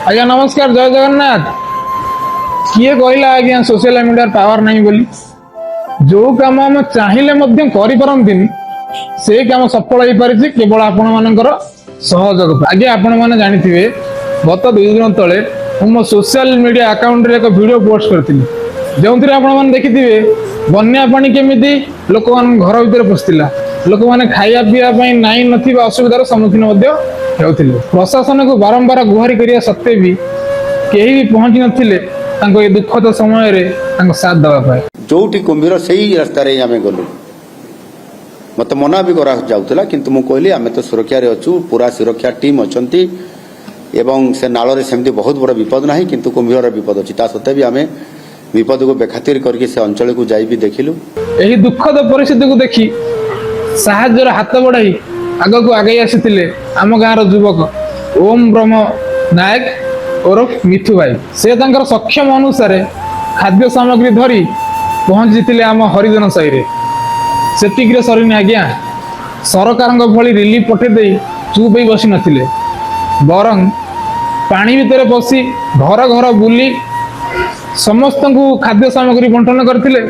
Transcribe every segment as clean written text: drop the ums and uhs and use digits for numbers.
आज्ञा नमस्कार, जय जगन्नाथ। किए कहला आज्ञा सोशल मीडिया पावर नहीं बोली? जो काम हम चाहिए करें से काम सफल हो पारि केवल आपण मानकर सहयोग। आगे आपण मैंने जानी गत 2 दिन तले मो सोशल मीडिया अकाउंट एक वीडियो पोस्ट करी जो आपने देखिए बन्या पानी केमी लोक मान घर भर पशिला लोक मैंने खाया पीवाई नाई नसुविधार सम्मुखीन होते। प्रशासन को बारंबार गुहारी करिया सत्वे भी कहीं भी पहुंची नथिले दुखद समय साथ देवाई। जोटी कुंभीर से ही रास्ता आम गलु मत मना भी करा जाउतला किंतु मु कहली आमे तो सुरक्षा रे अछु, पूरा सुरक्षा टीम अछंती एवं से नाल रे सेमती बहुत बड़ विपद नाही किंतु कुंभीर विपद अछि। ता सत्ते भी आमे विपद को बेखातिर करके से अंचल को जाई भी देखिलु। एही दुखद परिस्थिति को देखी साहाय्यर हाथ बढ़ाई आग को आगे आसीथिले आम गाँव युवक ओम ब्रह्म नायक और मिथु भाई। से तांकर सक्षम अनुसार खाद्य सामग्री धरी पहुंची आम हरिजन साई रे। सेतिक सरीनी आज्ञा सरकार भली रिलीफ पठे दे चुप ही बसी नथिले, बरं पानी भितर पशि घर घर बुली समस्त को खाद्य सामग्री बंटन करथिले।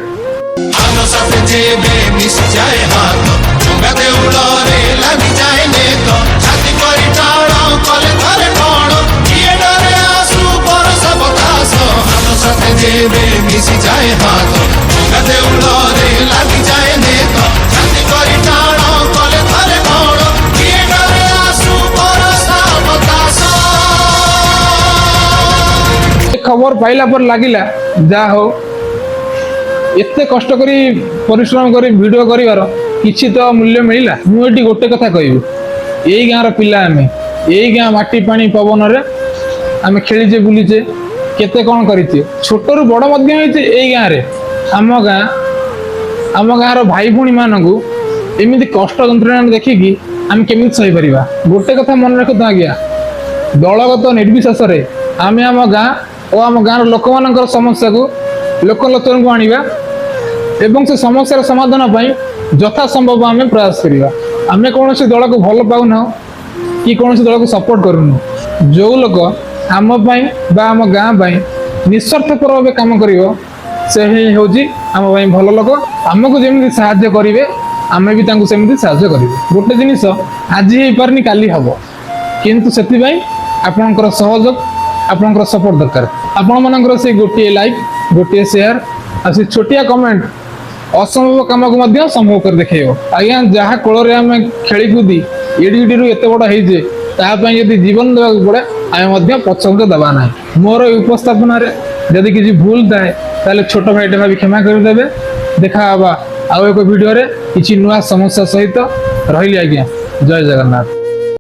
खबर पाइला पर लागिला जा हो एते कष्ट करी परिश्रम करी वीडियो करिवार किछि तो मूल्य मिलिला। मुझे गोटे कथा कहबी, यही गाँव पिला आमे यही गाँ माटी पानी पवन रे आमे खेलीचे बुलीचे केते कौन करिचे छोटरू बड़ मध्य होइचे। यही गाँव रे आम गाँव भाई भूणी मानू एमती कष्ट जंत्रणा देखिकी आम केमी सही पारिबा। गोटे कथा मन रखत आज्ञा, दलगत निर्विशेष आमे आम गाँ और आम गाँव लोक मान समस्या को लोकलोचन को आनिबा एवं से समस्यार समाधान पाई यथा संभव आम प्रयास करिबा। आमे कौन दल को भल पाऊना कि कौन दल को सपोर्ट करूनु। जो लोक आम आम गाँ निस्वार्थपर भाव काम करिवो से होची आम भल लोक। आमको जमी साहाय्य करेंगे आमे भी तांको सेमती साहाय्य करिवे। गोटे जिनिस आज हो पारनी काली हम किंतु से आपणकर सहयोग आपणकर सपोर्ट दरकार। आपण मानकर से गोटे लाइक गोटे शेयर आ से छोटिया कमेंट असंभव काम को संभव कर देखेयो। आज्ञा जहाँ कोल आम खेली कूदी एडी एत बड़ होजे तापाई यदि जीवन देवा पड़े आम पछंद देवा ना। मोर उपस्थापन जदि किसी भूल थाए ताले छोट भाईटे भाभी क्षमा करदेवे। देखा आउ एक वीडियो रे किछि नुआ समस्या सहित रही। आज्ञा जय जगन्नाथ।